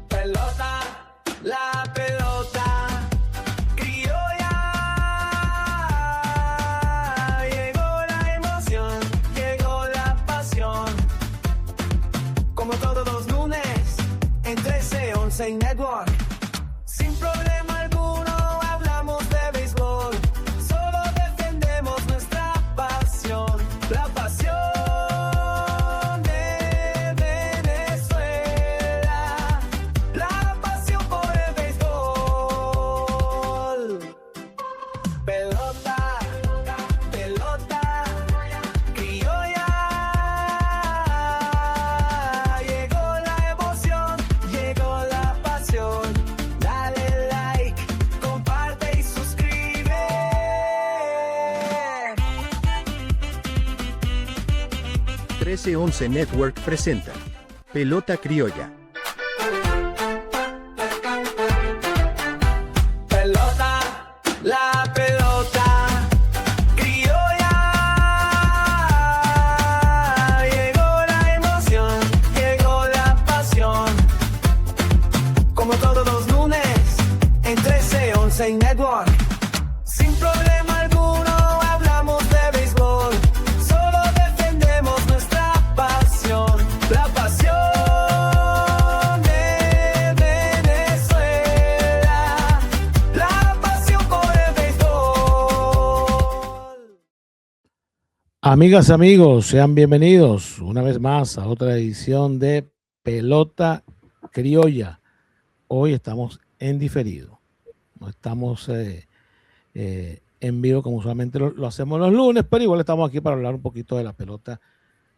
Pelota, la pelota criolla. Llegó la emoción, llegó la pasión. Como todos los lunes, en 13-11 Network. Sin problema alguno hablamos de béisbol. Solo defendemos nuestra pasión. La pasión de Venezuela. La pasión por el béisbol. Pelota, pelota criolla. Llegó la emoción, llegó la pasión. Dale like, comparte y suscribe. 1311 Network presenta Pelota Criolla. Pelota, la pelota criolla. Llegó la emoción, llegó la pasión. Como todos los lunes, en 13-11 Network. Sin problema alguno hablamos de béisbol. Solo defendemos nuestra pasión. La pasión de Venezuela. La pasión por el béisbol. Amigas, amigos, sean bienvenidos una vez más a otra edición de Pelota Criolla. Hoy estamos en diferido, no estamos en vivo como usualmente lo hacemos los lunes, pero igual estamos aquí para hablar un poquito de la pelota,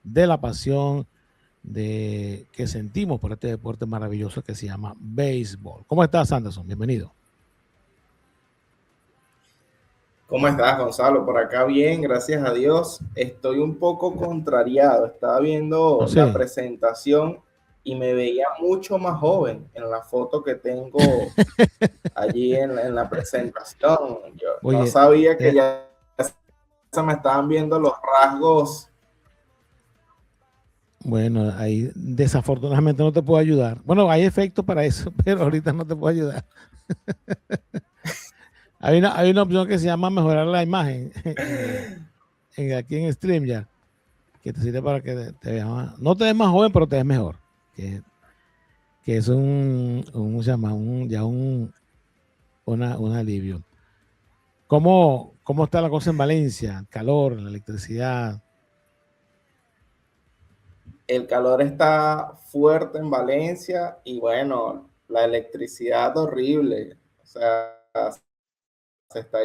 de la pasión que sentimos por este deporte maravilloso que se llama béisbol. ¿Cómo estás, Anderson? Bienvenido. ¿Cómo estás, Gonzalo? Por acá bien, gracias a Dios. Estoy un poco contrariado. Estaba viendo Sí. la presentación y me veía mucho más joven en la foto que tengo allí en la presentación. Yo no Oye, sabía que ya se me estaban viendo los rasgos. Bueno, ahí desafortunadamente no te puedo ayudar. Bueno, hay efectos para eso, pero ahorita no te puedo ayudar. Hay una opción que se llama mejorar la imagen aquí en StreamYard, que te sirve para que te veas más, no te ves más joven, pero te ves mejor. Que es se llama un alivio. ¿Cómo está la cosa en Valencia? El calor, la electricidad. El calor está fuerte en Valencia y bueno, la electricidad horrible. O sea, se está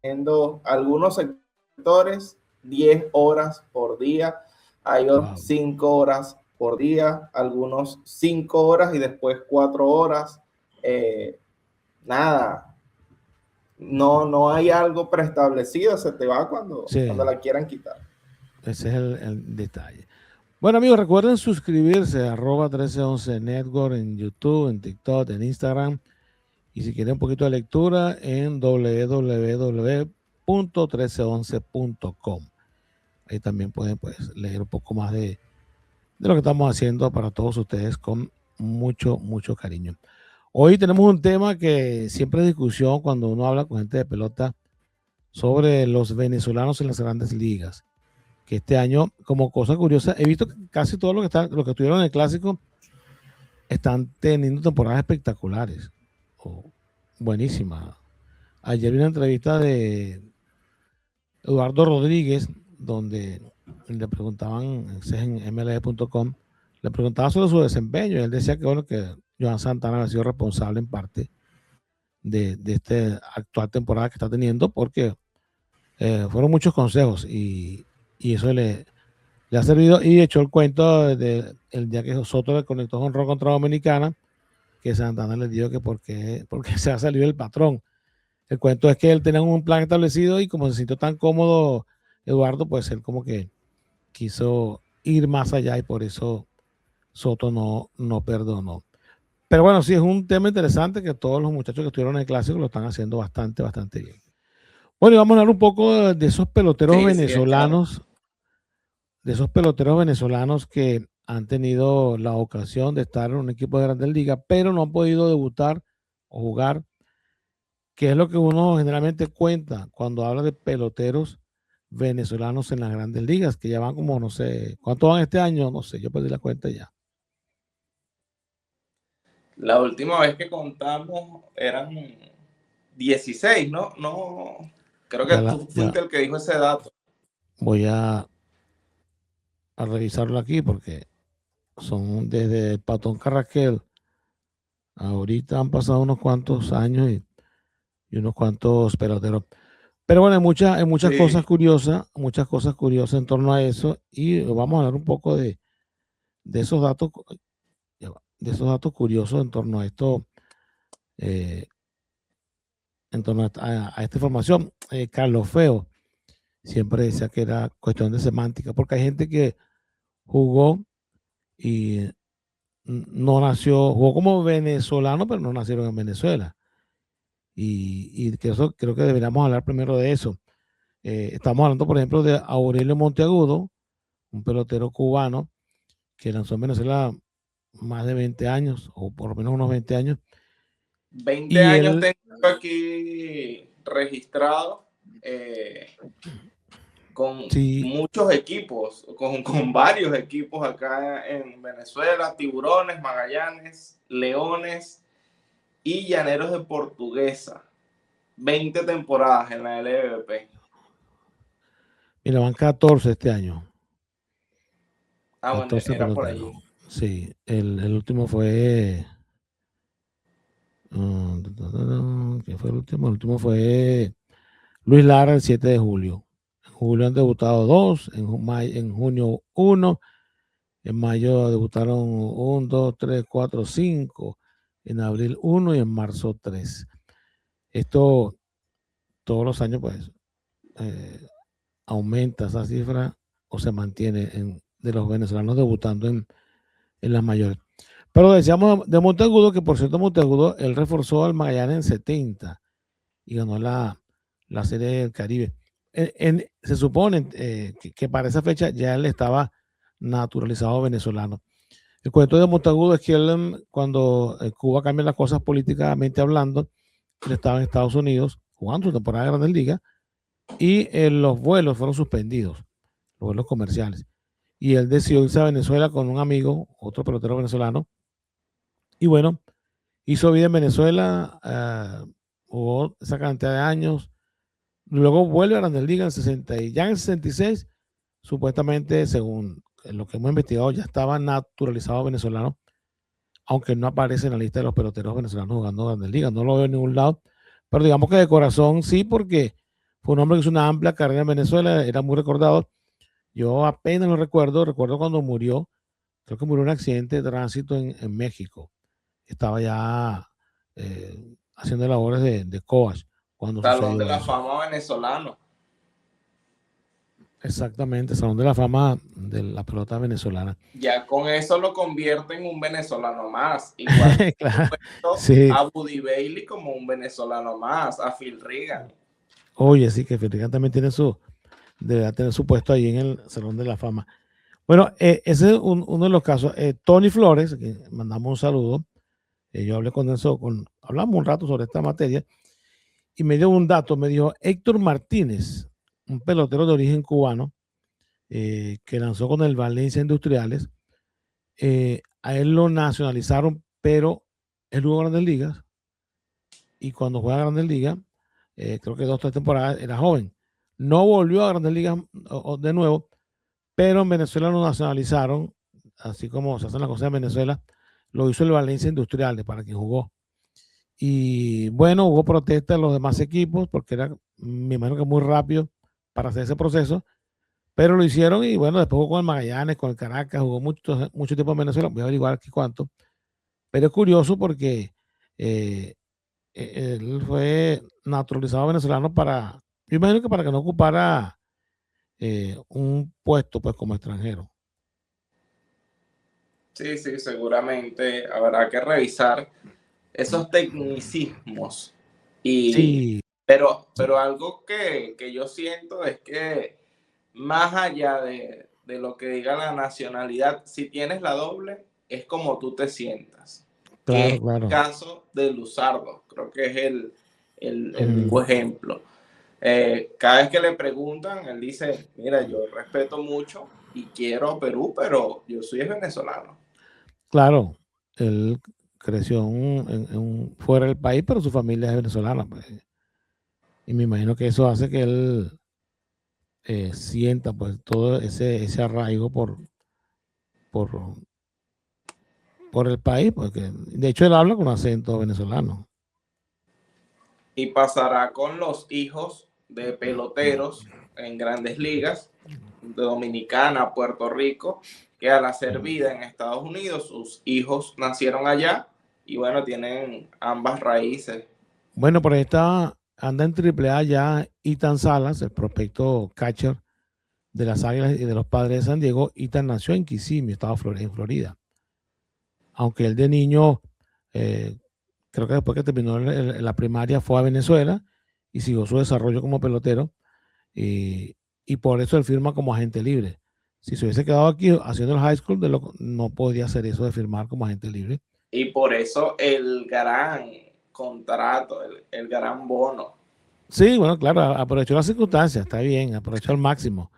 yendo algunos sectores 10 horas por día, hay Wow. 5 horas por día, algunos 5 horas y después 4 horas. Nada, no hay algo preestablecido, se te va cuando Sí. la quieran quitar. Ese es el detalle. Bueno, amigos, recuerden suscribirse a @1311 Network en YouTube, en TikTok, en Instagram. Y si quieren un poquito de lectura, en www.1311.com. Ahí también pueden leer un poco más de lo que estamos haciendo para todos ustedes con mucho, mucho cariño. Hoy tenemos un tema que siempre es discusión cuando uno habla con gente de pelota sobre los venezolanos en las grandes ligas. Que este año, como cosa curiosa, he visto que casi todos los que estuvieron en el Clásico están teniendo temporadas espectaculares. Buenísima. Ayer vi una entrevista de Eduardo Rodríguez donde le preguntaban en MLB.com, le preguntaban sobre su desempeño y él decía que bueno, que Johan Santana había sido responsable en parte de esta actual temporada que está teniendo porque fueron muchos consejos y eso le ha servido, y echó el cuento de el día que Soto le conectó con honrón contra Dominicana, que Santana le dijo que porque se ha salido el patrón. El cuento es que él tenía un plan establecido y como se sintió tan cómodo Eduardo, pues él como que quiso ir más allá y por eso Soto no perdonó. Pero bueno, sí es un tema interesante que todos los muchachos que estuvieron en el Clásico lo están haciendo bastante bien. Bueno, y vamos a hablar un poco de esos peloteros Sí, venezolanos, de esos peloteros venezolanos que han tenido la ocasión de estar en un equipo de Grandes Ligas, pero no han podido debutar o jugar, que es lo que uno generalmente cuenta cuando habla de peloteros venezolanos en las Grandes Ligas, que ya van como, no sé, ¿cuántos van este año? No sé, yo perdí la cuenta ya. la última vez que contamos eran 16, ¿no? No, creo que tú Ya fuiste el que dijo ese dato. voy a revisarlo aquí porque son desde el Patón Carraquel. Ahorita han pasado unos cuantos años y unos cuantos peloteros. Pero bueno, hay Sí, muchas cosas curiosas en torno a eso y vamos a hablar un poco de esos datos, de esos datos curiosos en torno a esto, eh, en torno a esta información. Carlos Feo siempre decía que era cuestión de semántica, porque hay gente que jugó y no nació, jugó como venezolano, pero no nacieron en Venezuela. Y que eso, creo que deberíamos hablar primero de eso. Estamos hablando, por ejemplo, de Aurelio Monteagudo, un pelotero cubano que lanzó en Venezuela más de 20 años, o por lo menos unos 20 años. 20 Y años él, tengo aquí registrado con sí, muchos equipos, con varios equipos acá en Venezuela, Tiburones, Magallanes, Leones y Llaneros de Portuguesa. 20 temporadas en la LVP. mira, van 14 este año. Ah, bueno, 14 era por peloteros. allí. Sí, el último fue. ¿Quién fue el último? El último fue Luis Lara el 7 de julio. En julio han debutado dos, en junio uno, en mayo debutaron un, dos, tres, cuatro, cinco, en abril uno y en marzo tres. Esto todos los años pues eh, aumenta esa cifra o se mantiene de los venezolanos debutando en las mayores. Pero decíamos de Monteagudo, que por cierto Monteagudo, él reforzó al Magallanes en 70 y ganó la Serie del Caribe. Se supone que para esa fecha ya él estaba naturalizado venezolano. El cuento de Monteagudo es que él, cuando Cuba cambia las cosas políticamente hablando, él estaba en Estados Unidos jugando su temporada de Grandes Ligas y los vuelos fueron suspendidos, los vuelos comerciales. Y él decidió irse a Venezuela con un amigo, otro pelotero venezolano, y bueno, hizo vida en Venezuela, jugó esa cantidad de años, luego vuelve a Grandes Ligas en 60 y ya en el 66, supuestamente, según lo que hemos investigado, ya estaba naturalizado venezolano, aunque no aparece en la lista de los peloteros venezolanos jugando Grandes Ligas, no lo veo en ningún lado, pero digamos que de corazón sí, porque fue un hombre que hizo una amplia carrera en Venezuela, era muy recordado. Yo apenas lo recuerdo cuando murió, creo que murió en un accidente de tránsito en México. Estaba ya haciendo labores de coach cuando Salón de sucedió la eso. Fama venezolano. Exactamente, Salón de la Fama de la pelota venezolana. Ya con eso lo convierte en un venezolano más. Igual que Claro, sí. a Buddy Bailey como un venezolano más, a Phil Regan. Oye, sí, que Federica también tiene deberá tener su puesto ahí en el Salón de la Fama. Bueno, ese es uno de los casos. Tony Flores, que mandamos un saludo. Yo hablé con eso, hablamos un rato sobre esta materia y me dio un dato. Me dijo Héctor Martínez, un pelotero de origen cubano, que lanzó con el Valencia Industriales. A él lo nacionalizaron, pero él jugó Grandes Ligas y cuando juega a Grandes Ligas, creo que 2 o 3 temporadas, era joven. No volvió a Grandes Ligas de nuevo, pero en Venezuela lo nacionalizaron, así como se hacen las cosas en Venezuela, lo hizo el Valencia Industriales para quien jugó. Y bueno, hubo protestas de los demás equipos porque era, me imagino que muy rápido para hacer ese proceso, pero lo hicieron y bueno, después jugó con el Magallanes, con el Caracas, jugó mucho tiempo en Venezuela, voy a averiguar aquí cuánto, pero es curioso porque él fue naturalizado venezolano yo imagino que para que no ocupara un puesto pues como extranjero. Sí, sí, seguramente habrá que revisar esos tecnicismos y Sí, Pero algo que yo siento es que más allá de lo que diga la nacionalidad, si tienes la doble, es como tú te sientas. Que Claro, es el claro. caso de Luzardo, creo que es el Mm. vivo ejemplo. Cada vez que le preguntan, él dice, mira, yo respeto mucho y quiero a Perú, pero yo soy venezolano. Claro, él creció fuera del país, pero su familia es venezolana, pues. Y me imagino que eso hace que él sienta pues todo ese arraigo por, por el país, porque de hecho él habla con acento venezolano. Y pasará con los hijos de peloteros en grandes ligas, de Dominicana, Puerto Rico, que al hacer vida en Estados Unidos, sus hijos nacieron allá y bueno, tienen ambas raíces. Bueno, por ahí anda en AAA ya Ethan Salas, el prospecto catcher de las Águilas y de los Padres de San Diego. Ethan nació en Kissimmee, estado en Florida. Aunque él de niño, creo que después que terminó la primaria fue a Venezuela y siguió su desarrollo como pelotero. Y por eso él firma como agente libre. Si se hubiese quedado aquí haciendo el high school, no podía hacer eso de firmar como agente libre. Y por eso el gran contrato, el gran bono. Sí, bueno, claro, aprovechó las circunstancias, está bien, aprovechó al máximo.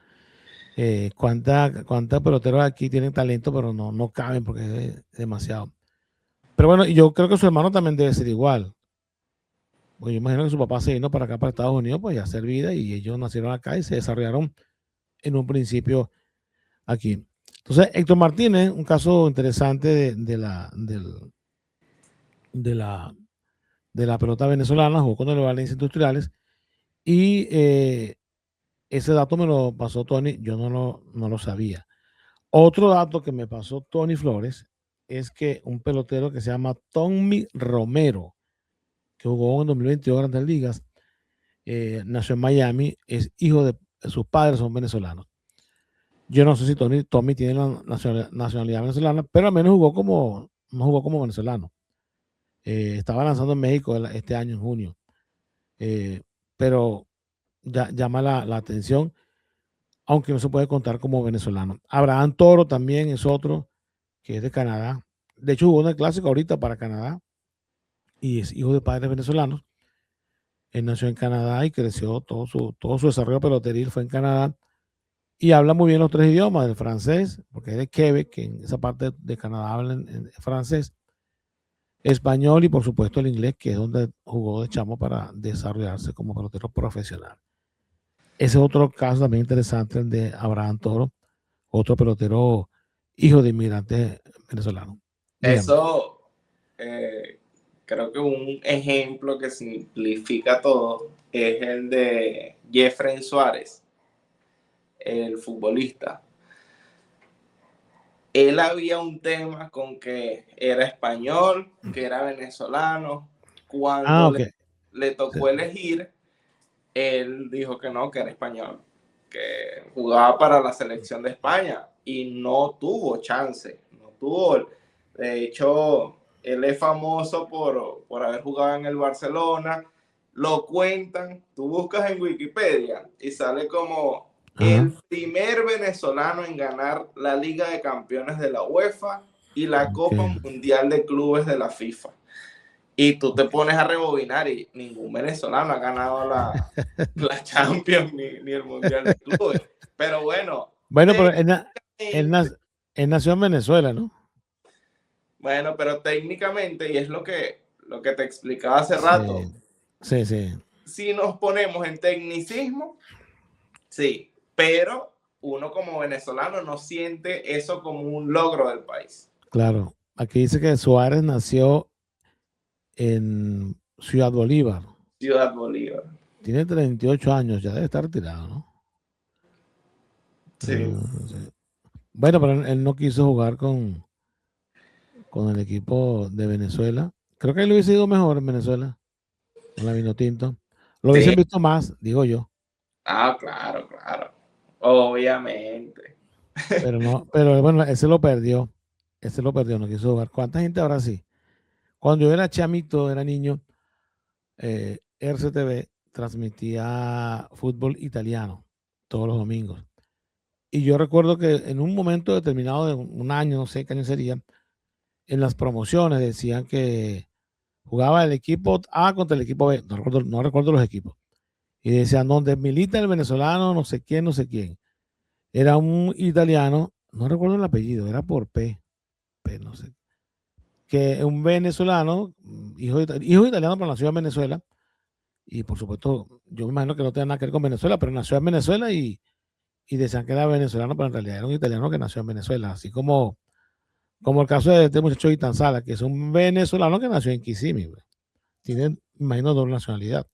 ¿Cuántas peloteros aquí tienen talento, pero no caben porque es demasiado? Pero bueno, yo creo que su hermano también debe ser igual. Pues yo imagino que su papá se vino para acá, para Estados Unidos, pues a hacer vida y ellos nacieron acá y se desarrollaron en un principio aquí. Entonces, Héctor Martínez, un caso interesante de la pelota venezolana, jugó con el Valencia Industriales y ese dato me lo pasó Tony, yo no lo sabía. Otro dato que me pasó Tony Flores es que un pelotero que se llama Tommy Romero, que jugó en 2022 Grandes Ligas, nació en Miami, es hijo de sus padres, son venezolanos. Yo no sé si Tommy tiene la nacionalidad venezolana, pero al menos no jugó como venezolano. Estaba lanzando en México este año, en junio. Pero llama la atención, aunque no se puede contar como venezolano. Abraham Toro también es otro, que es de Canadá. De hecho, jugó en el clásico ahorita para Canadá y es hijo de padres venezolanos. Él nació en Canadá y creció todo su desarrollo peloteril fue en Canadá. Y habla muy bien los tres idiomas, el francés, porque es de Quebec, que en esa parte de Canadá hablan en francés, español y por supuesto el inglés, que es donde jugó de chamo para desarrollarse como pelotero profesional. Ese es otro caso también interesante, el de Abraham Toro, otro pelotero hijo de inmigrantes venezolanos. Dígame. Eso creo que un ejemplo que simplifica todo es el de Jeffrey Suárez, el futbolista. Él había un tema con que era español, que era venezolano. Cuando Okay. le tocó elegir, él dijo que no, que era español, que jugaba para la selección de España y no tuvo chance, no tuvo. De hecho, él es famoso por haber jugado en el Barcelona. Lo cuentan, tú buscas en Wikipedia y sale como el primer venezolano en ganar la Liga de Campeones de la UEFA y la Copa Mundial de Clubes de la FIFA. Y tú te pones a rebobinar y ningún venezolano ha ganado la Champions ni el Mundial de Clubes. Pero bueno. Bueno, pero él nació en Venezuela, ¿no? Bueno, pero técnicamente, y es lo que te explicaba hace rato. Sí. Si nos ponemos en tecnicismo, sí, pero uno como venezolano no siente eso como un logro del país. Claro. Aquí dice que Suárez nació en Ciudad Bolívar. Ciudad Bolívar. Tiene 38 años, ya debe estar retirado, ¿no? Sí. Sí. Bueno, pero él no quiso jugar con el equipo de Venezuela. Creo que él hubiese ido mejor en Venezuela, con la Vinotinto. Lo hubiesen visto más, digo yo. Ah, claro. Obviamente. Pero bueno, ese lo perdió, no quiso jugar. ¿Cuánta gente habrá así? Cuando yo era chamito, era niño, RCTV transmitía fútbol italiano todos los domingos. Y yo recuerdo que en un momento determinado de un año, no sé qué año sería, en las promociones decían que jugaba el equipo A contra el equipo B, no recuerdo los equipos. Y decían, donde milita el venezolano, no sé quién, no sé quién. Era un italiano, no recuerdo el apellido, era por P, no sé. Que un venezolano, hijo italiano, pero nació en Venezuela. Y por supuesto, yo me imagino que no tiene nada que ver con Venezuela, pero nació en Venezuela y decían que era venezolano, pero en realidad era un italiano que nació en Venezuela. Así como el caso de este muchacho Itan Sala, que es un venezolano que nació en Kissimmee. Tiene, me imagino, doble nacionalidad.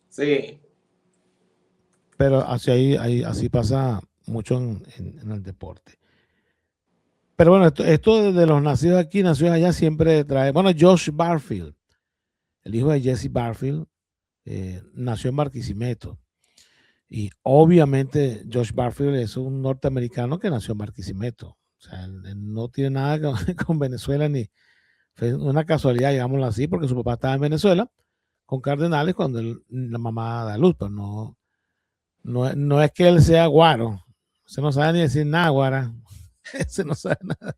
Sí. Pero así pasa mucho en el deporte. Pero bueno, esto de los nacidos aquí, nacidos allá, siempre trae. Bueno, Josh Barfield, el hijo de Jesse Barfield, nació en Barquisimeto. Y obviamente Josh Barfield es un norteamericano que nació en Barquisimeto. O sea, él no tiene nada con Venezuela, ni fue una casualidad, digámoslo así, porque su papá estaba en Venezuela con Cardenales cuando la mamá da luz, pero no es que él sea guaro. Se no sabe ni decir nada, guara. Se no sabe nada.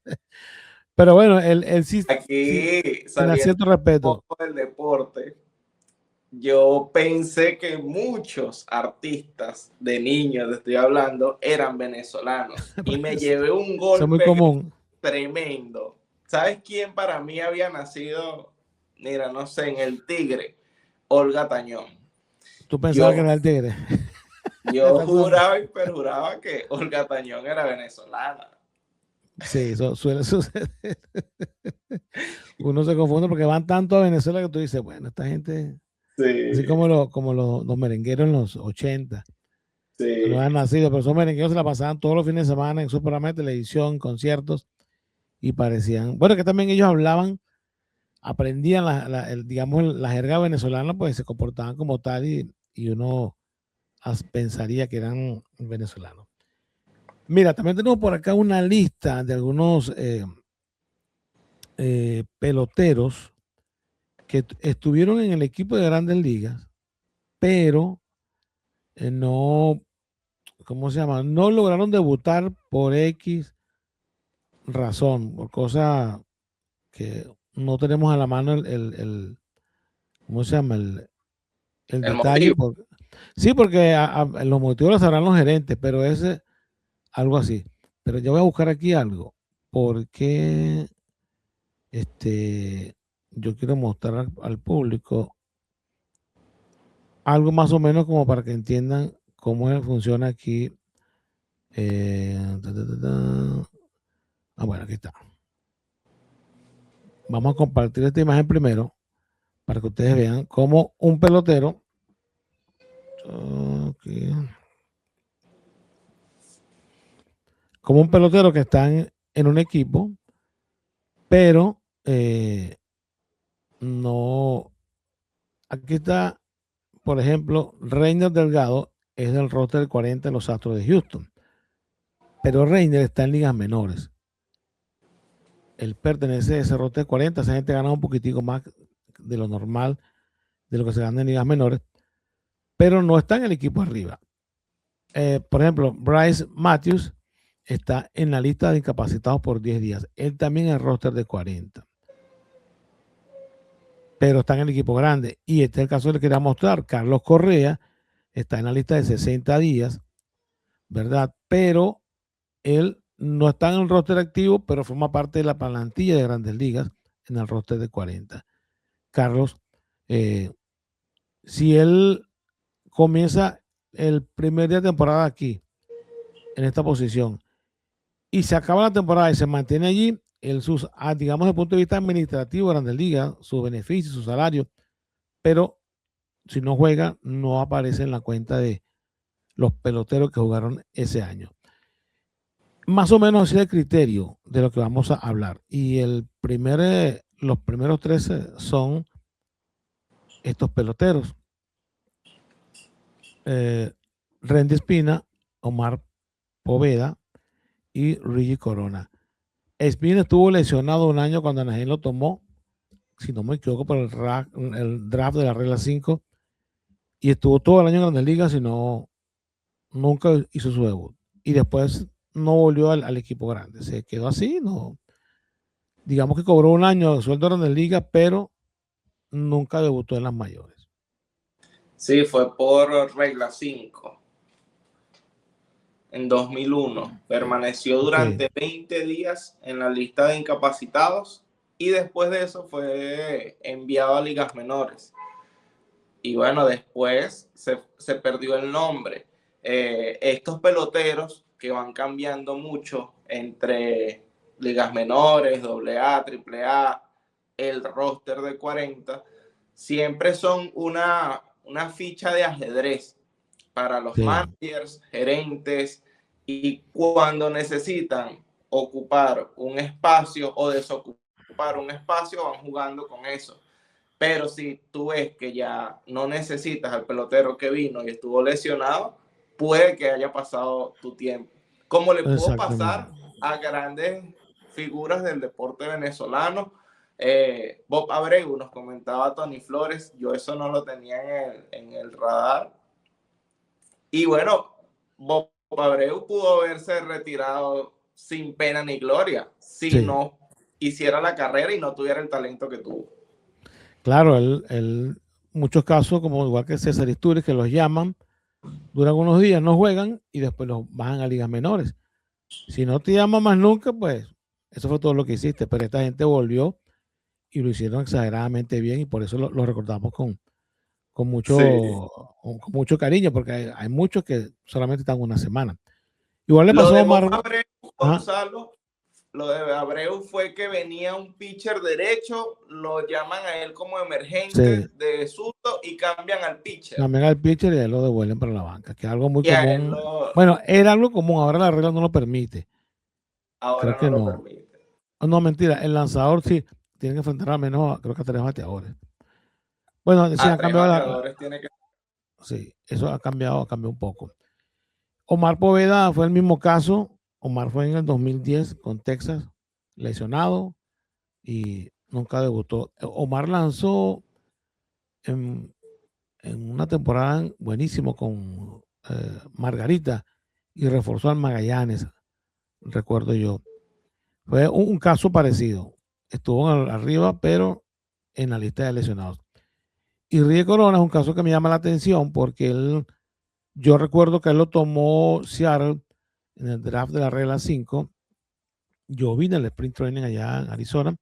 Pero bueno, él sí, Aquí tiene cierto respeto. un poco del deporte. Yo pensé que muchos artistas de niños, te estoy hablando, eran venezolanos. Y me llevé un Eso es golpe muy común. tremendo. ¿Sabes quién para mí había nacido? Mira, no sé, en el Tigre. Olga Tañón. Tú pensabas que era el Tigre. Yo juraba y perjuraba que Olga Tañón era venezolana. Sí, eso suele suceder. Uno se confunde porque van tanto a Venezuela que tú dices, bueno, esta gente, Sí, así como los merengueros en los 80, que no sí. han nacido, pero esos merengueros se la pasaban todos los fines de semana en su programa de televisión, conciertos, y parecían, bueno, que también ellos hablaban, aprendían digamos, la jerga venezolana, pues se comportaban como tal y uno pensaría que eran venezolanos. Mira, también tenemos por acá una lista de algunos peloteros que estuvieron en el equipo de Grandes Ligas, pero no, ¿cómo se llama? No lograron debutar por X razón, por cosa que no tenemos a la mano ¿cómo se llama? El El detalle. motivo. Sí, porque los motivos los sabrán los gerentes, pero es algo así. Pero yo voy a buscar aquí algo, porque yo quiero mostrar al público algo más o menos como para que entiendan cómo funciona aquí. Bueno, aquí está. Vamos a compartir esta imagen primero para que ustedes vean cómo un pelotero. Okay, como un pelotero que está en un equipo, pero no. Aquí está, por ejemplo, Reiner Delgado es del roster 40 de los Astros de Houston, pero Reiner está en ligas menores. Él pertenece a ese roster 40, esa gente gana un poquitico más de lo normal, de lo que se gana en ligas menores, pero no está en el equipo arriba. Por ejemplo, Bryce Matthews está en la lista de incapacitados por 10 días. Él también es el roster de 40. Pero está en el equipo grande. Y este es el caso que le quería mostrar. Carlos Correa está en la lista de 60 días, ¿verdad? Pero él no está en el roster activo, pero forma parte de la plantilla de Grandes Ligas en el roster de 40. Carlos, si él comienza el primer día de temporada aquí, en esta posición, y se acaba la temporada y se mantiene allí, digamos, desde el punto de vista administrativo de Grandes Ligas, sus beneficios, su salario, pero si no juega, no aparece en la cuenta de los peloteros que jugaron ese año. Más o menos ese es el criterio de lo que vamos a hablar. Y los primeros 13 son estos peloteros. Randy Espina, Omar Poveda y Reggie Corona. Espina estuvo lesionado un año cuando Anaheim lo tomó, si no me equivoco, por el draft de la regla 5 y estuvo todo el año en Grandes Ligas y nunca hizo su debut. Y después no volvió al equipo grande, se quedó así, no, digamos que cobró un año de sueldo en Grandes Ligas, pero nunca debutó en las mayores. Sí, fue por regla 5 en 2001. Permaneció durante 20 días en la lista de incapacitados y después de eso fue enviado a ligas menores. Y bueno, después se perdió el nombre. Estos peloteros que van cambiando mucho entre ligas menores, AA, AAA, el roster de 40, siempre son una ficha de ajedrez para los managers, gerentes, y cuando necesitan ocupar un espacio o desocupar un espacio, van jugando con eso. Pero si tú ves que ya no necesitas al pelotero que vino y estuvo lesionado, puede que haya pasado tu tiempo. Como le pudo pasar a grandes figuras del deporte venezolano. Bob Abreu, nos comentaba Tony Flores, yo eso no lo tenía en el radar. Y bueno, Bob Abreu pudo haberse retirado sin pena ni gloria si no hiciera la carrera y no tuviera el talento que tuvo. Claro, muchos casos, como igual que César Istúriz, que los llaman, duran unos días, no juegan y después los bajan a ligas menores. Si no te llaman más nunca, pues eso fue todo lo que hiciste, pero esta gente volvió y lo hicieron exageradamente bien y por eso lo recordamos con mucho cariño, porque hay muchos que solamente están una semana. Igual le pasó a Omar Abreu, Gonzalo. Lo de Abreu fue que venía un pitcher derecho, lo llaman a él como emergente de susto y cambian al pitcher. Cambian al pitcher y a él lo devuelven para la banca, que es algo muy común. Bueno, era algo común, ahora la regla no lo permite. Ahora creo que no lo permite. No, mentira, el lanzador sí tiene que enfrentar al menos, creo que a 3 bateadores. Bueno, sí, ha cambiado sí, eso ha cambiado un poco. Omar Poveda fue el mismo caso. Omar fue en el 2010 con Texas, lesionado y nunca debutó. Omar lanzó en una temporada buenísimo con Margarita y reforzó al Magallanes, recuerdo yo. Fue un caso parecido. Estuvo arriba, pero en la lista de lesionados. Y Ríe Corona es un caso que me llama la atención porque yo recuerdo que él lo tomó Seattle en el draft de la regla 5. Yo vine al sprint training allá en Arizona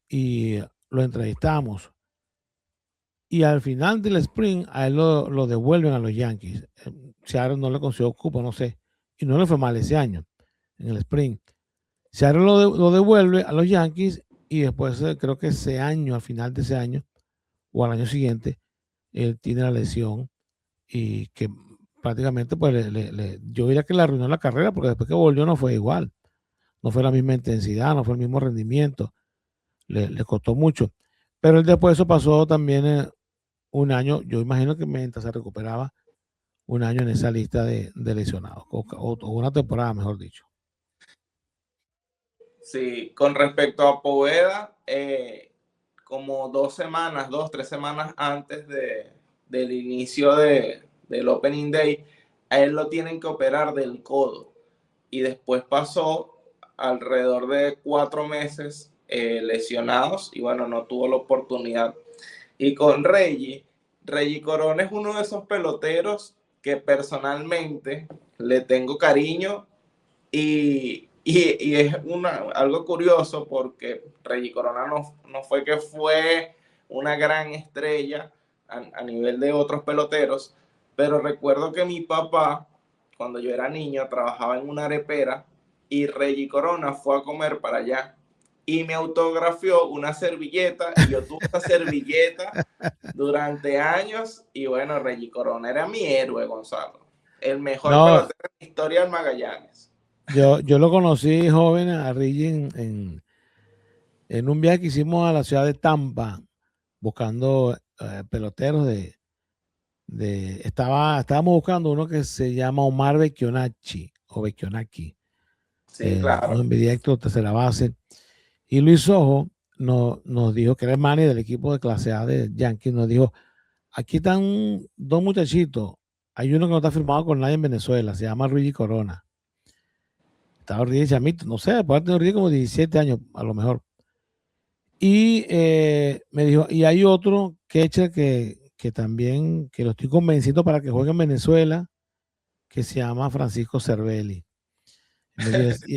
y lo entrevistamos. Y al final del sprint a él lo devuelven a los Yankees. Seattle no le consiguió cupo, no sé. Y no le fue mal ese año en el sprint. Seattle lo devuelve a los Yankees y después creo que ese año, al final de ese año o al año siguiente, él tiene la lesión y que prácticamente pues yo diría que le arruinó la carrera porque después que volvió no fue igual. No fue la misma intensidad, no fue el mismo rendimiento. Le costó mucho. Pero él después de eso pasó también un año, yo imagino que mientras se recuperaba, un año en esa lista de lesionados, o una temporada, mejor dicho. Sí, con respecto a Poveda, como 2, 3 semanas antes del inicio del Opening Day, a él lo tienen que operar del codo. Y después pasó alrededor de 4 meses lesionados y bueno, no tuvo la oportunidad. Y con Reggie Corona es uno de esos peloteros que personalmente le tengo cariño y es algo curioso porque Reggie Corona no fue que fue una gran estrella a nivel de otros peloteros, pero recuerdo que mi papá, cuando yo era niño, trabajaba en una arepera y Reggie Corona fue a comer para allá y me autografió una servilleta y yo tuve esa servilleta durante años y bueno, Reggie Corona era mi héroe, Gonzalo. El mejor pelotero de la historia del Magallanes. Yo lo conocí joven a Reggie en un viaje que hicimos a la ciudad de Tampa buscando peloteros estábamos buscando uno que se llama Omar Vecchionacci o Vecchionacci. Sí, claro. Un directo, tercera base. Y Luis Ojo nos dijo que era el manager del equipo de clase A de Yankees, nos dijo, aquí están dos muchachitos. Hay uno que no está firmado con nadie en Venezuela, se llama Luigi Corona. Estaba Luigi chamito, no sé, puede tener Luigi como 17 años, a lo mejor. Y me dijo, y hay otro catcher que también, que lo estoy convenciendo para que juegue en Venezuela, que se llama Francisco Cervelli.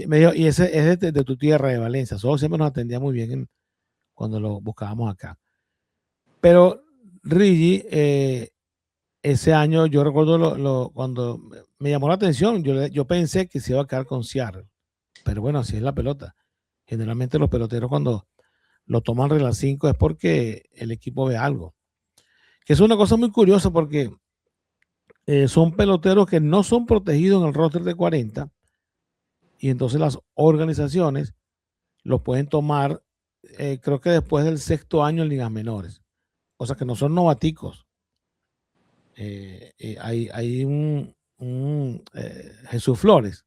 Me dijo, y ese es de tu tierra, de Valencia. Solo siempre nos atendía muy bien cuando lo buscábamos acá. Pero Rigi, ese año yo recuerdo cuando me llamó la atención, yo pensé que se iba a quedar con Seattle. Pero bueno, así es la pelota. Generalmente los peloteros cuando lo toman regla 5 es porque el equipo ve algo. Que es una cosa muy curiosa porque son peloteros que no son protegidos en el roster de 40 y entonces las organizaciones los pueden tomar, creo que después del sexto año en ligas menores. O sea que no son novaticos. Hay un Jesús Flores.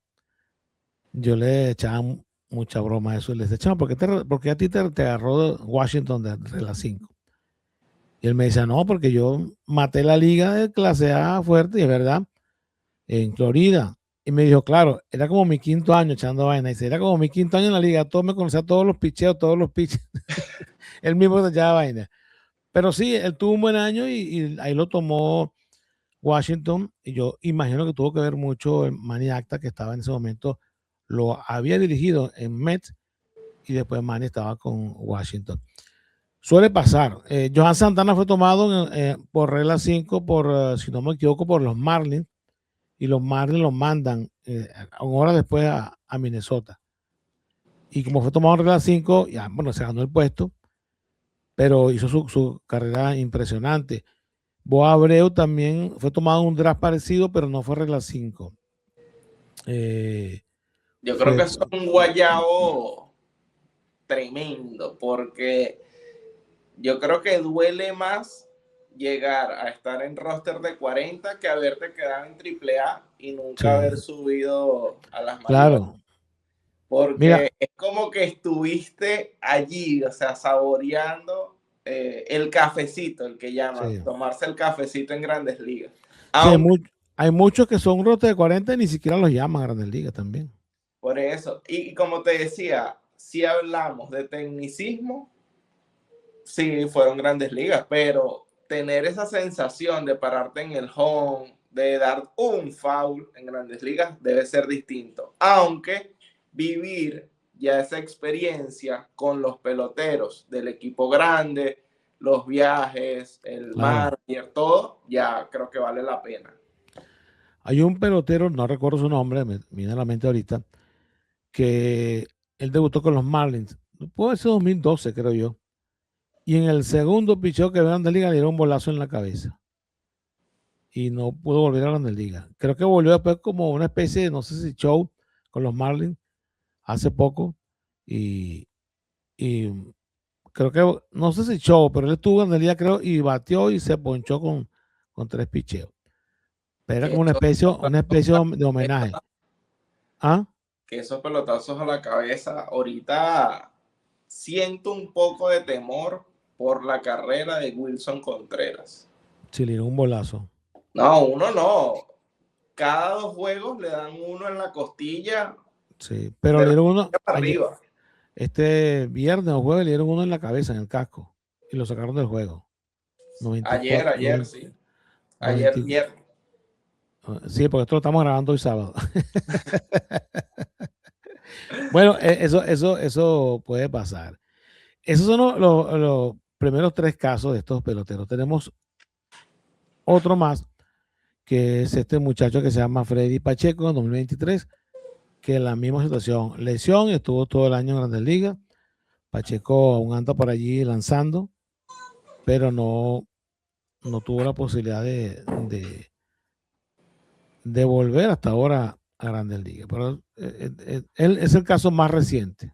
Yo le echaba mucha broma a eso y les echaba, porque a ti te agarró Washington de regla 5. Y él me decía, no, porque yo maté la liga de clase A fuerte, y es verdad, en Florida. Y me dijo, claro, era como mi quinto año echando vaina. Y dice, era como mi quinto año en la liga. Todos me conocía todos los picheos, todos los pitches. Él mismo echaba vaina. Pero sí, él tuvo un buen año y ahí lo tomó Washington. Y yo imagino que tuvo que ver mucho el Manny Acta, que estaba en ese momento, lo había dirigido en Mets y después Manny estaba con Washington. Suele pasar. Johan Santana fue tomado por regla 5, si no me equivoco, por los Marlins. Y los Marlins lo mandan una hora después a Minnesota. Y como fue tomado en regla 5, ya, bueno, se ganó el puesto, pero hizo su carrera impresionante. Bo Abreu también fue tomado en un draft parecido, pero no fue regla 5. Yo creo que es un guayabo tremendo, porque yo creo que duele más llegar a estar en roster de 40 que haberte quedado en AAA y nunca haber subido a las mayores. Claro. Porque mira, es como que estuviste allí, o sea, saboreando el cafecito, el que llaman, tomarse el cafecito en Grandes Ligas. Hay muchos que son roster de 40 y ni siquiera los llaman a Grandes Ligas también. Por eso, y como te decía, si hablamos de tecnicismo, sí, fueron Grandes Ligas, pero tener esa sensación de pararte en el home, de dar un foul en Grandes Ligas, debe ser distinto. Aunque vivir ya esa experiencia con los peloteros del equipo grande, los viajes, el manager, todo, ya creo que vale la pena. Hay un pelotero, no recuerdo su nombre, me viene a la mente ahorita, que él debutó con los Marlins. Puede ser 2012, creo yo. Y en el segundo picheo que vean de liga le dieron un bolazo en la cabeza. Y no pudo volver a Grandes Ligas. Creo que volvió después como una especie de, no sé si show con los Marlins hace poco. Y creo que, no sé si show, pero él estuvo en Grandes Ligas, creo, y batió y se ponchó con 3 picheos. Pero era como una especie de homenaje. ¿Ah? Que esos pelotazos a la cabeza, ahorita siento un poco de temor por la carrera de Wilson Contreras. Sí, le dieron un bolazo. No, uno no. Cada 2 juegos le dan uno en la costilla. Sí, pero le dieron uno arriba. Este viernes o jueves le dieron uno en la cabeza, en el casco, y lo sacaron del juego. 94, ayer, sí. Ayer. Sí, porque esto lo estamos grabando hoy sábado. Bueno, eso puede pasar. Esos son los primeros 3 casos de estos peloteros. Tenemos otro más, que es este muchacho que se llama Freddy Pacheco en 2023, que la misma situación, lesión, estuvo todo el año en Grandes Ligas. Pacheco aún anda por allí lanzando, pero no tuvo la posibilidad de volver hasta ahora a Grandes Ligas. Pero él es el caso más reciente.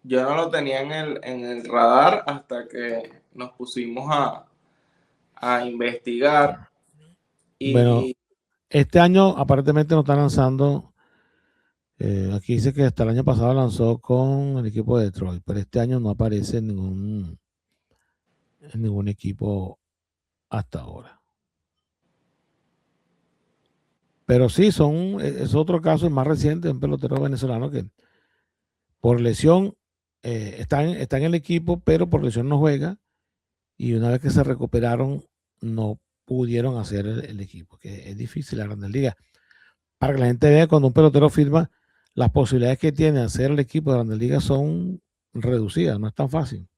Yo no lo tenía en el radar hasta que nos pusimos a investigar. Y bueno, este año aparentemente no está lanzando Aquí dice que hasta el año pasado lanzó con el equipo de Detroit, pero este año no aparece en ningún equipo hasta ahora. Pero sí, es otro caso, el más reciente, un pelotero venezolano que por lesión está en el equipo, pero por lesión no juega. Y una vez que se recuperaron, no pudieron hacer el equipo, que es difícil la Grandes Ligas. Para que la gente vea, cuando un pelotero firma, las posibilidades que tiene de hacer el equipo de Grandes Ligas son reducidas, no es tan fácil.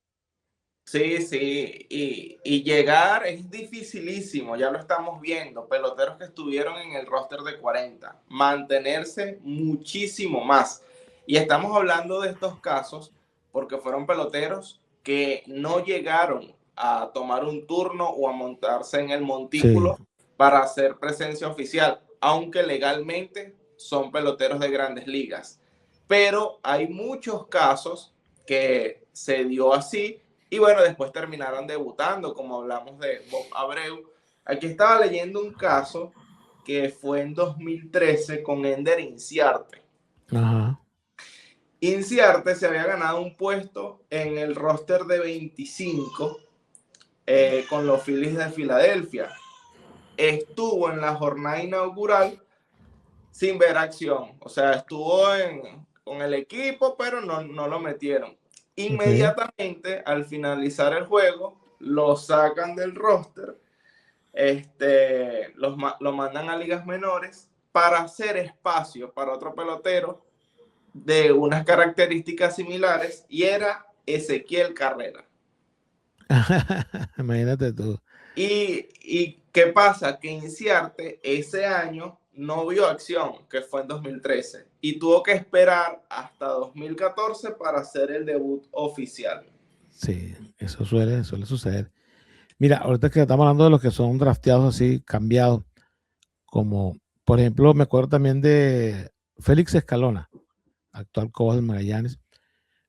Sí, sí, y llegar es dificilísimo, ya lo estamos viendo, peloteros que estuvieron en el roster de 40, mantenerse muchísimo más. Y estamos hablando de estos casos porque fueron peloteros que no llegaron a tomar un turno o a montarse en el montículo para hacer presencia oficial, aunque legalmente son peloteros de Grandes Ligas. Pero hay muchos casos que se dio así. Y bueno, después terminaron debutando, como hablamos de Bob Abreu. Aquí estaba leyendo un caso que fue en 2013 con Ender Inciarte. Ajá. Inciarte se había ganado un puesto en el roster de 25 con los Phillies de Filadelfia. Estuvo en la jornada inaugural sin ver acción. O sea, estuvo con el equipo, pero no lo metieron. Inmediatamente, al finalizar el juego, lo sacan del roster, lo mandan a ligas menores para hacer espacio para otro pelotero de unas características similares, y era Ezequiel Carrera. Imagínate tú. ¿Y qué pasa? Que Inciarte ese año no vio acción, que fue en 2013, y tuvo que esperar hasta 2014 para hacer el debut oficial. Sí, eso suele suceder. Mira, ahorita que estamos hablando de los que son drafteados así, cambiados, como por ejemplo, me acuerdo también de Félix Escalona, actual Cobas del Magallanes.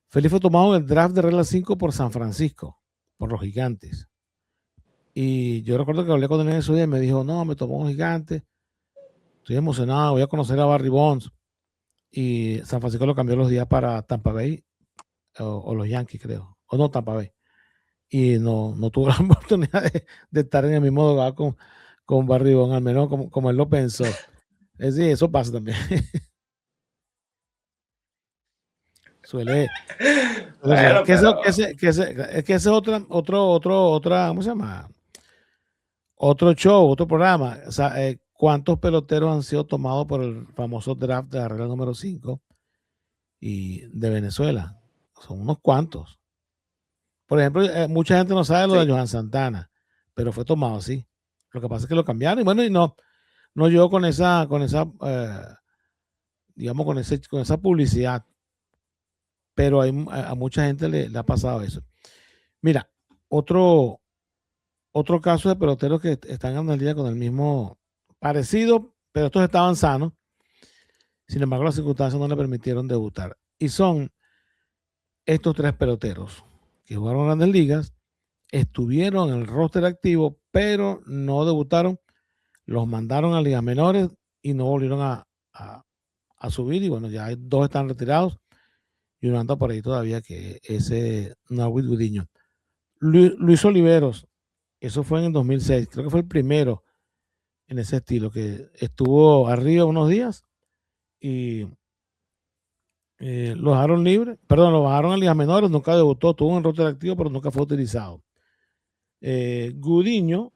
Félix fue tomado en el draft de regla 5 por San Francisco, por los Gigantes. Y yo recuerdo que hablé con él en esos días y me dijo, no, me tomó un Gigante, estoy emocionado, voy a conocer a Barry Bonds. Y San Francisco lo cambió los días para Tampa Bay, o los Yankees, creo, o no, Tampa Bay. Y no tuvo la oportunidad de estar en el mismo lugar con Barry Bonds, al menos como él lo pensó. Es decir, eso pasa también. Suele. Bueno, que ese es otra, ¿cómo se llama? Otro show, otro programa. O sea, ¿cuántos peloteros han sido tomados por el famoso draft de la regla número 5 y de Venezuela? Son unos cuantos. Por ejemplo, mucha gente no sabe lo de Johan Santana, pero fue tomado así. Lo que pasa es que lo cambiaron y bueno, y no llegó con esa digamos, con esa publicidad. Pero a mucha gente le ha pasado eso. Mira, otro caso de peloteros que están en el día con el mismo parecido, pero estos estaban sanos. Sin embargo, las circunstancias no le permitieron debutar. Y son estos tres peloteros que jugaron en Grandes Ligas, estuvieron en el roster activo, pero no debutaron. Los mandaron a ligas menores y no volvieron a subir. Y bueno, ya hay dos están retirados y uno anda por ahí todavía, que es Nahuel Gudiño. Luis Oliveros, eso fue en el 2006, creo que fue el primero en ese estilo, que estuvo arriba unos días y lo dejaron libre, perdón, lo bajaron a ligas menores, nunca debutó, tuvo un roster activo, pero nunca fue utilizado. Gudiño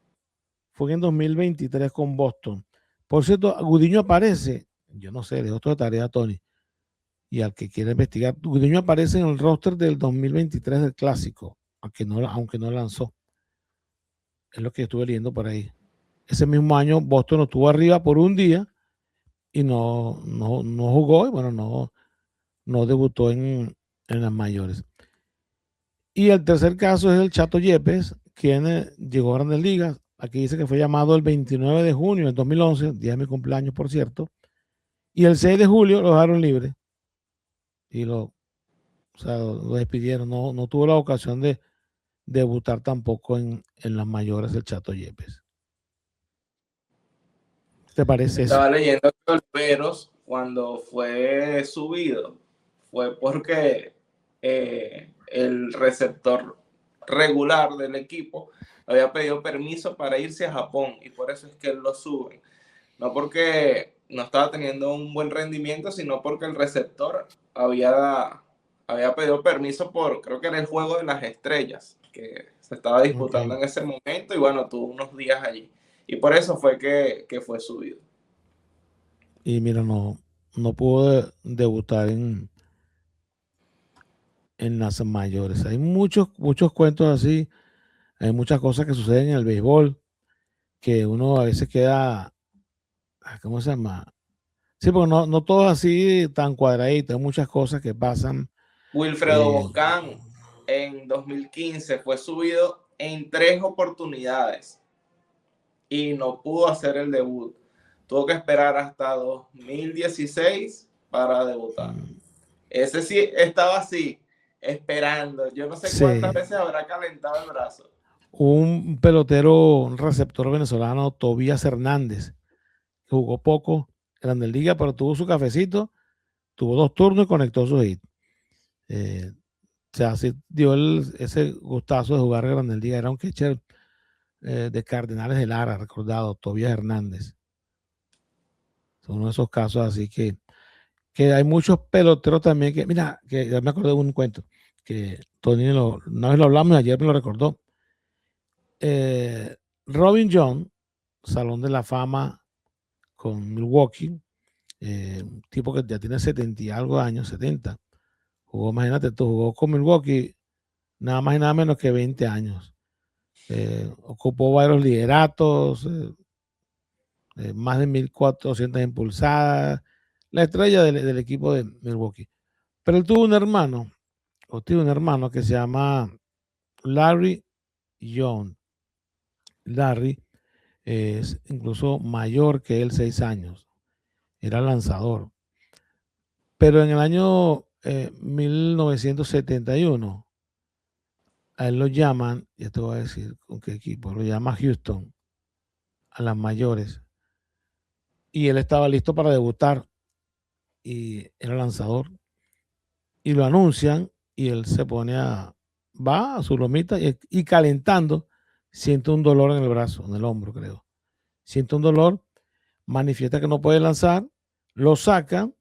fue en 2023 con Boston. Por cierto, Gudiño aparece, yo no sé, dejo esto de tarea a Tony, y al que quiera investigar, Gudiño aparece en el roster del 2023 del Clásico, aunque no lanzó. Es lo que estuve leyendo por ahí. Ese mismo año Boston estuvo arriba por un día y no jugó y bueno, no debutó en las mayores. Y el tercer caso es el Chato Yepes, quien llegó a Grandes Ligas. Aquí dice que fue llamado el 29 de junio del 2011, día de mi cumpleaños, por cierto. Y el 6 de julio lo dejaron libre. Y lo despidieron. No tuvo la ocasión de debutar tampoco en las mayores el Chato Yepes. ¿Te parece eso? Estaba leyendo que Oliveros cuando fue subido fue porque el receptor regular del equipo había pedido permiso para irse a Japón y por eso es que él lo suben. No porque no estaba teniendo un buen rendimiento, sino porque el receptor había pedido permiso por, creo que era el juego de las estrellas, que se estaba disputando en ese momento y bueno, tuvo unos días allí. Y por eso fue que fue subido. Y mira, no pudo debutar en las mayores. Hay muchos cuentos así, hay muchas cosas que suceden en el béisbol que uno a veces queda, ¿cómo se llama? Sí, porque no todo así tan cuadradito, hay muchas cosas que pasan. Wilfredo Boscán en 2015 fue subido en 3 oportunidades y no pudo hacer el debut. Tuvo que esperar hasta 2016 para debutar. Ese sí estaba así, esperando. Yo no sé cuántas veces habrá calentado el brazo. Un pelotero, un receptor venezolano, Tobías Hernández, que jugó poco en Grandes Ligas, pero tuvo su cafecito, tuvo 2 turnos y conectó su hit. O sea, sí dio ese gustazo de jugar en Grandes Ligas. Era un catcher de Cardenales de Lara, recordado, Tobías Hernández. Son uno de esos casos así que hay muchos peloteros también que, mira, que ya me acordé de un cuento que Tony una vez lo hablamos y ayer me lo recordó. Robin John, Salón de la Fama con Milwaukee, un tipo que ya tiene 70 y algo años, 70. Jugó, imagínate tú, jugó con Milwaukee nada más y nada menos que 20 años. Ocupó varios lideratos, más de 1.400 impulsadas, la estrella del equipo de Milwaukee. Pero él tuvo un hermano, que se llama Larry Young. Larry es incluso mayor que él, 6 años. Era lanzador. Pero en el año 1971, a él lo llaman, ya te voy a decir con qué equipo, lo llama Houston, a las mayores. Y él estaba listo para debutar y era lanzador. Y lo anuncian y él se pone va a su lomita y calentando, siente un dolor en el brazo, en el hombro, creo. Siente un dolor, manifiesta que no puede lanzar, lo sacan,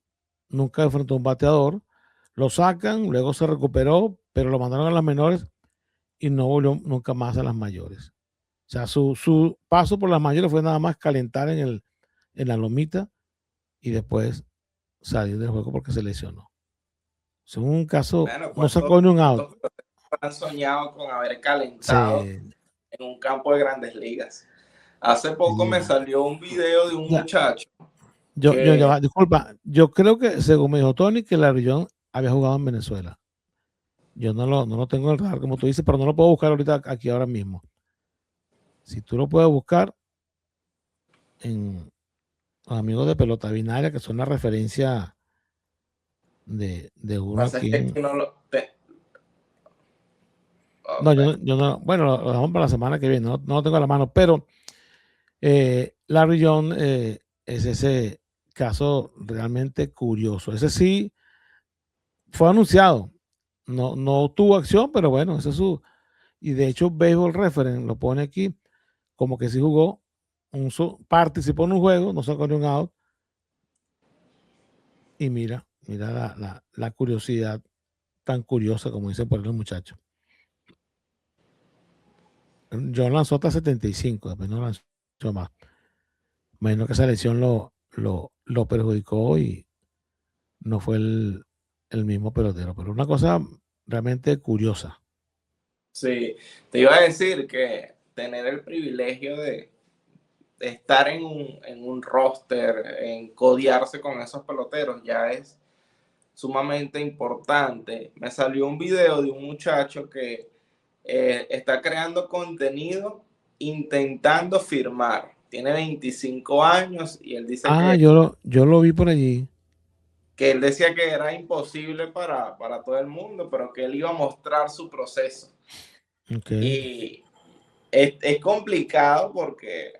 nunca enfrentó a un bateador, lo sacan, luego se recuperó, pero lo mandaron a las menores y no volvió nunca más a las mayores. O sea, su paso por las mayores fue nada más calentar en la lomita y después salir del juego porque se lesionó. Es un caso, bueno, no sacó ni un out. Han soñado con haber calentado en un campo de Grandes Ligas. Hace poco me salió un video de un muchacho. Disculpa, yo creo que según me dijo Tony que Larry Young había jugado en Venezuela. Yo no lo tengo en el radar como tú dices, pero no lo puedo buscar ahorita aquí ahora mismo. Si tú lo puedes buscar en los amigos de Pelota Binaria, que son la referencia de uno aquí. No, yo no, bueno, lo dejamos para la semana que viene, no lo tengo a la mano, pero Larry Young es ese caso realmente curioso. Ese sí fue anunciado, no tuvo acción, pero bueno, ese es su. Y de hecho, Baseball Reference lo pone aquí como que sí jugó, participó en un juego, no sacó ni un out. Y mira la curiosidad tan curiosa, como dice por el muchacho. John lanzó hasta 75, después no lanzó más. Imagino que esa lesión lo perjudicó y no fue el mismo pelotero, pero una cosa realmente curiosa. Sí, te iba a decir que tener el privilegio de estar en un roster, en codearse con esos peloteros, ya es sumamente importante. Me salió un video de un muchacho que está creando contenido intentando firmar. Tiene 25 años y él dice yo lo vi por allí. Que él decía que era imposible para todo el mundo, pero que él iba a mostrar su proceso. Y es complicado porque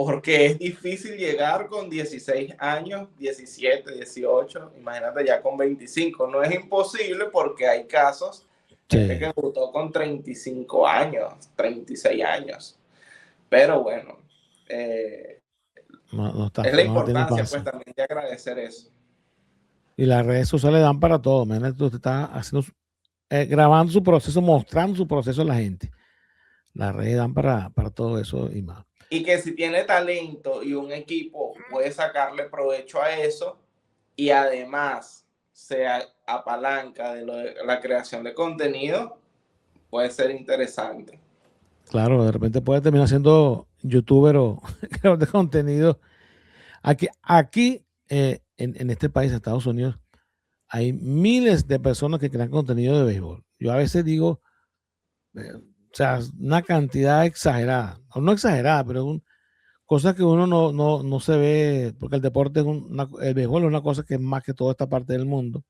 porque es difícil llegar con 16 años, 17, 18, imagínate ya con 25. No es imposible porque hay casos, gente Sí, que debutó con 35 años, 36 años. Pero bueno, es la no tiene importancia pues fácil. también de agradecer eso. Y las redes sociales dan para todo. Imagínate, usted está haciendo, grabando su proceso, mostrando su proceso a la gente. Las redes dan para todo eso y más. Y que si tiene talento y un equipo puede sacarle provecho a eso y además se apalanca de la creación de contenido, puede ser interesante. Claro, de repente puede terminar siendo youtuber o creador de contenido. Aquí en este país, Estados Unidos, hay miles de personas que crean contenido de béisbol. Yo a veces digo, o sea, una cantidad exagerada, o no exagerada, pero cosas que uno no se ve, porque el deporte el béisbol es una cosa que es más que toda esta parte del mundo.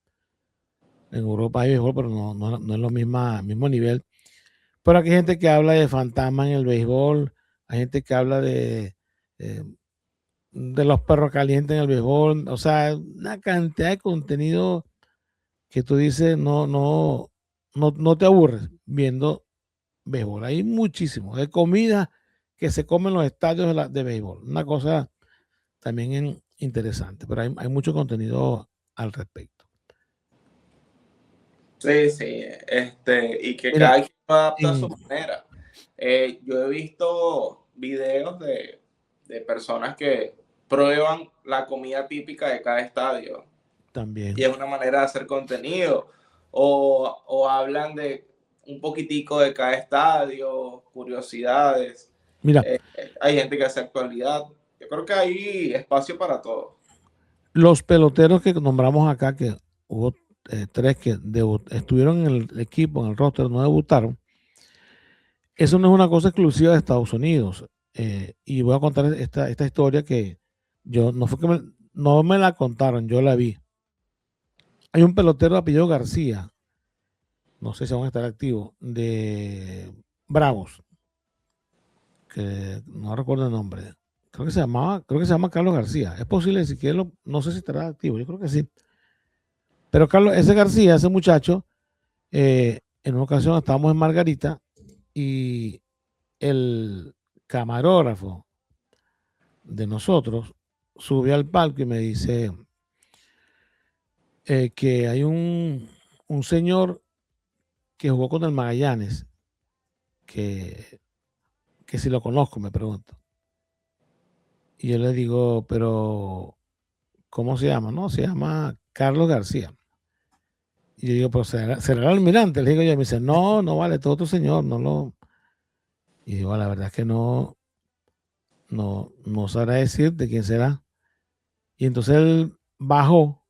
En Europa hay béisbol, pero no es lo mismo nivel. Pero aquí hay gente que habla de fantasmas en el béisbol, hay gente que habla de los perros calientes en el béisbol, o sea, una cantidad de contenido que tú dices no te aburres viendo béisbol. Hay muchísimo de comida que se come en los estadios de béisbol. Una cosa también interesante, pero hay mucho contenido al respecto. Sí, sí, y que Mira, cada quien lo adapta a su manera. Yo he visto videos de personas que prueban la comida típica de cada estadio también. y es una manera de hacer contenido o hablan de un poquitico de cada estadio, curiosidades. Mira, Hay gente que hace actualidad. Yo creo que hay espacio para todo. los peloteros que nombramos acá, que hubo 3 que estuvieron en el equipo, en el roster, no debutaron. Eso no es una cosa exclusiva de Estados Unidos. Y voy a contar esta historia que no fue que no me la contaron, yo la vi. Hay un pelotero de apellido García, no sé si van a estar activos, de Bravos, que no recuerdo el nombre. Creo que se llama Carlos García. Es posible, si quieren, no sé si estará activo, yo creo que sí. Pero ese García, ese muchacho, en una ocasión estábamos en Margarita y el camarógrafo de nosotros subió al palco y me dice que hay un señor que jugó con el Magallanes, que si lo conozco, me pregunto. Y yo le digo, pero ¿cómo se llama? No, se llama Carlos García. Y yo digo, pues será el almirante. Le digo yo, y me dice, no vale, todo otro señor, no lo. Y digo, la verdad es que no sabrá decir de quién será. Y entonces él bajó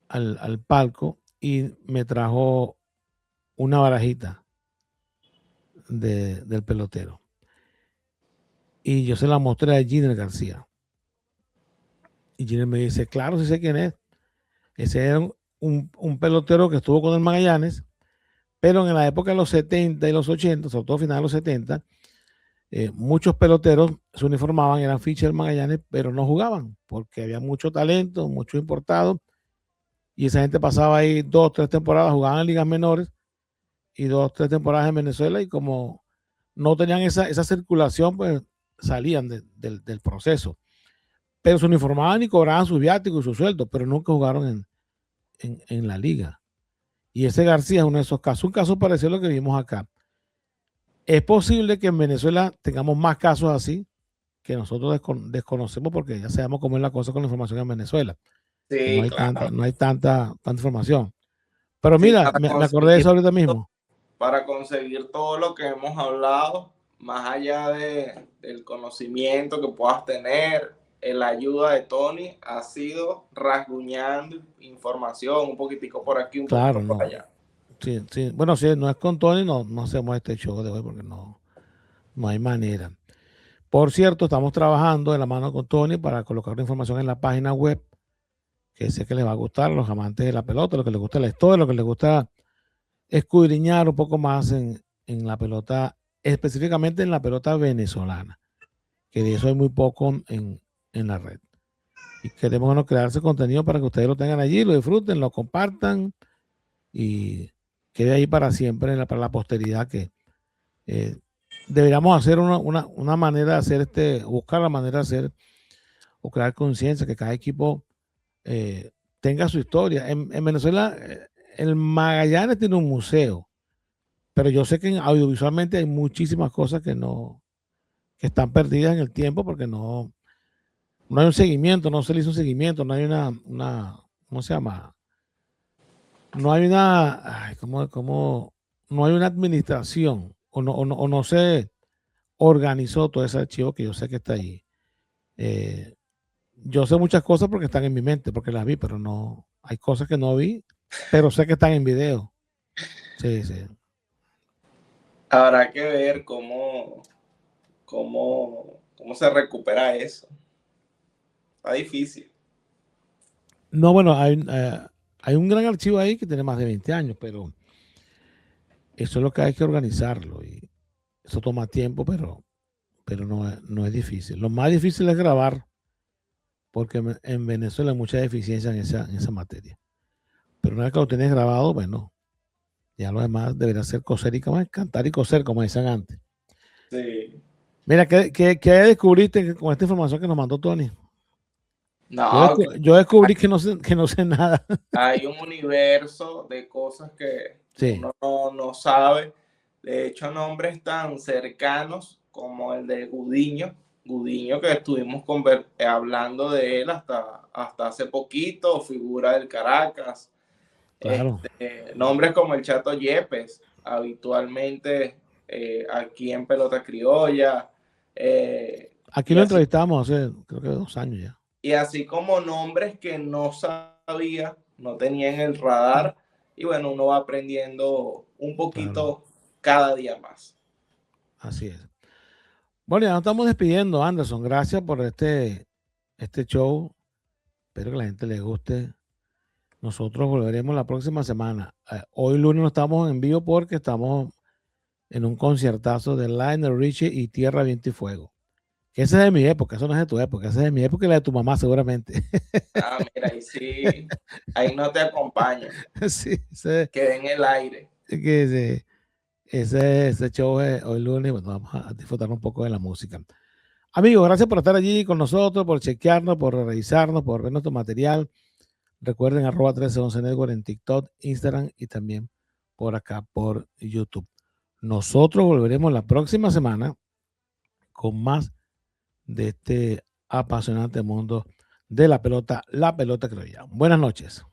al palco y me trajo una barajita del pelotero. Y yo se la mostré a Giner García. Y Giner me dice, claro, sí sé quién es. Ese era un pelotero que estuvo con el Magallanes, pero en la época de los 70 y los 80, sobre todo finales de los 70, muchos peloteros se uniformaban, eran pitcher Magallanes, pero no jugaban porque había mucho talento, mucho importado, y esa gente pasaba ahí 2 o 3 temporadas, jugaban en ligas menores y 2 o 3 temporadas en Venezuela, y como no tenían esa circulación, pues salían del proceso. Pero se uniformaban y cobraban sus viáticos y sus sueldos, pero nunca jugaron en la liga. Y ese García es uno de esos casos, un caso parecido a lo que vimos acá. Es posible que en Venezuela tengamos más casos así que nosotros desconocemos, porque ya sabemos cómo es la cosa con la información en Venezuela. Que Sí, claro. no hay tanta información. Pero Sí, mira, me acordé de eso ahorita mismo. para conseguir todo lo que hemos hablado, más allá del conocimiento que puedas tener, la ayuda de Tony ha sido rasguñando información, un poquitico por aquí, un Claro, poquito por allá. Sí, sí. Bueno, si no es con Tony, no hacemos este show de hoy porque no hay manera. Por cierto, estamos trabajando de la mano con Tony para colocar la información en la página web, que sé que les va a gustar a los amantes de la pelota, lo que les gusta la historia, lo que les gusta escudriñar un poco más en la pelota, específicamente en la pelota venezolana, que de eso hay muy poco en la red. Y queremos, bueno, crear ese contenido para que ustedes lo tengan allí, lo disfruten, lo compartan y quede ahí para siempre para la posteridad, que deberíamos hacer una manera de hacer buscar la manera de hacer o crear conciencia, que cada equipo tenga su historia. En Venezuela, el Magallanes tiene un museo, pero yo sé que audiovisualmente hay muchísimas cosas que están perdidas en el tiempo porque no hay un seguimiento, no se le hizo un seguimiento, no hay ¿cómo se llama? No hay no hay una administración o no se organizó todo ese archivo que yo sé que está ahí. Yo sé muchas cosas porque están en mi mente, porque las vi, pero no, hay cosas que no vi, pero sé que están en video. Sí, sí. Habrá que ver cómo se recupera eso. Está difícil. No, bueno, hay un gran archivo ahí que tiene más de 20 años, pero eso es lo que hay que organizarlo y eso toma tiempo, pero no es difícil. Lo más difícil es grabar, porque en Venezuela hay mucha deficiencia en esa materia. Pero una vez que lo tienes grabado, bueno, ya lo demás debería ser coser y cantar y coser, como decían antes. Sí. Mira, ¿qué descubriste con esta información que nos mandó Tony? No, Yo descubrí que no sé nada. hay un universo de cosas que Sí. uno no sabe. De hecho, nombres tan cercanos como el de Gudiño, que estuvimos hablando de él hasta hace poquito, figura del Caracas. Claro. Nombres como el Chato Yepes, habitualmente aquí en Pelota Criolla. Aquí lo entrevistamos hace, creo que 2 años ya. Y así como nombres que no sabía, no tenía en el radar. Y bueno, uno va aprendiendo un poquito cada día más. Así es. Bueno, ya nos estamos despidiendo, Anderson. Gracias por este show. Espero que a la gente le guste. Nosotros volveremos la próxima semana. Hoy lunes no estamos en vivo porque estamos en un conciertazo de Lionel Richie y Tierra, Viento y Fuego. Esa es de mi época, eso no es de tu época, esa es de mi época y la de tu mamá seguramente. Ah, mira, ahí sí, ahí no te acompaño. Sí, quedé en el aire. Ese show hoy lunes, bueno, vamos a disfrutar un poco de la música. Amigos, gracias por estar allí con nosotros, por chequearnos, por revisarnos, por ver nuestro material. Recuerden @1311 Network en TikTok, Instagram y también por acá por YouTube. Nosotros volveremos la próxima semana con más de este apasionante mundo de la pelota criolla. Buenas noches.